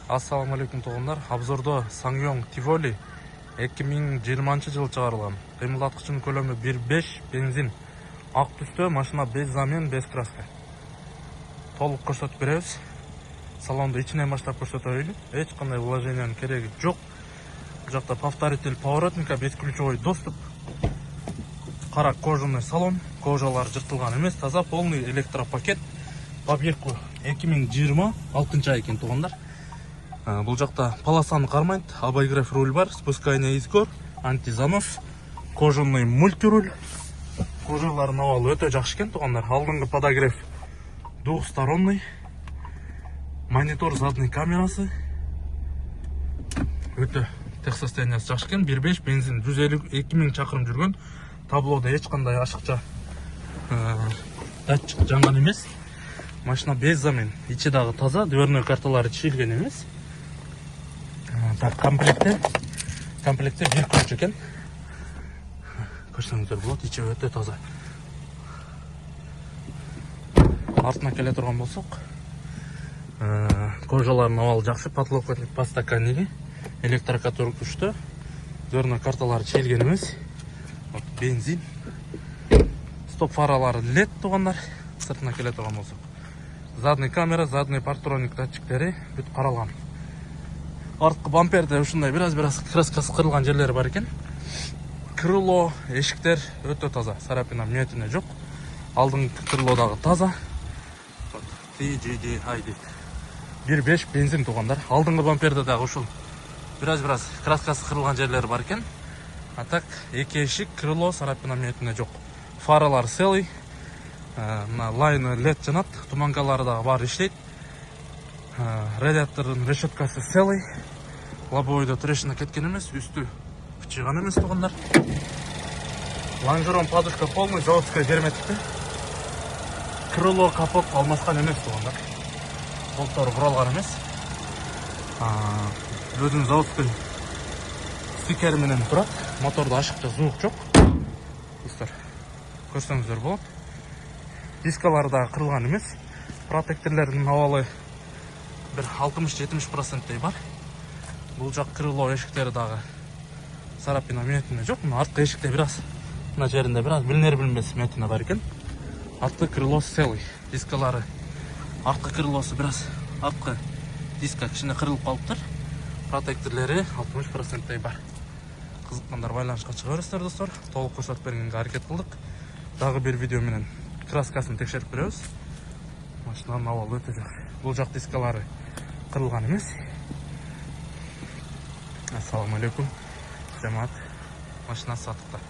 Ассаламу алейкум туғандар. Обзорда Ssangyong Tivoli 2020 жыл чыгарылган. Кыймылдаткычынын көлөмү 1.5 бензин. Ак түстө машина без замен, без краска. Толук көрсөтүп беребиз. Салонду ичинен баштап көрсөтөлү. Эч кандай вложениянын кереги жок. Бул жакта повторитель поворотника, бесключевой доступ. Кара кожаный салон, кожалар жыртылган эмес, таза полный электропакет. Пробегу 2026 ай экен туғандар. Бұл жақта полосаны қармайт, обогрев руль бар, спускание из гор, антизанос, кожаный мультируль. Кожаларын авалы өтө жакшы экен туғандар. Алдыңғы подогрев двухсторонный, монитор задней камерасы. Өтө тех состояниясы жакшы экен. 1.5 бензин, 152 000 чакырым жүргөн. Таблода эч кандай ашыкча датчик жанган эмес. Машина без замен, ичи дагы таза, дверной карталары чийилген эмес. Так, комплекте бир ключ экен. Көрсөңүздөр болот, ичи өтө таза. Артына келе турган болсок, кожалардын абалы жакшы, подлокотник, подстаканниги, электрокатор күчтүү, дверной карталары чийилген эмес. Бензин, стоп фаралары LED тугандар. Сыртына келе турган болсок, задний камера, задний партроник датчиктери бүт каралган. Арткы бамперде ушундай бираз краскасы кырылган жерлери бар экен. Крыло, эшиктер өтө таза, царапина метине жок. Алдыңкы крыло дагы таза. TGD ID 1.5 бензин тугандар. Алдыңкы бамперде дагы ушул бираз краскасы кырылган жерлери бар экен. А так, эки эшик, крыло, царапина метине жок. Фаралар целый. Лайны LED жанат, туманкалары дагы бар иштейт. Радиатордун решеткасы целый. Лобовойдо трещина кеткен эмес, үстү чыган эмес тугандар. Лонжерон подушка полный, заводской герметикте. Крыло, капот алмаскан эмес тугандар. Болтору буралган эмес. Өзүнүн заводской стикери менен турат. Мотордо ашыкча звук жок. Достор, көрсөңүздөр болот. Дискалары да кырылган эмес. Протекторлордун абалы bir 60-70% бар. Бул жак крыло эшиктери дагы царапина метине жок. Арткы эшикте бираз, мына жеринде бираз билинер-билинбес метине бар экен. Арткы крыло целый. Дискалары, арткы крылосу бираз, арткы диска кичине кырылып калыптыр. Протекторлори 60% бар. Кызыккандар байланышка чыга бересиздер достор. Толук көрсөтүп бергенге аракет кылдык. Дагы бир видео менен краскасын текшерип беребиз. Машинанын абалы өтө жакшы. Бул жак дискалары кырылган эмес. Ассаламу алейкум. Жамаат, машина сатыкта.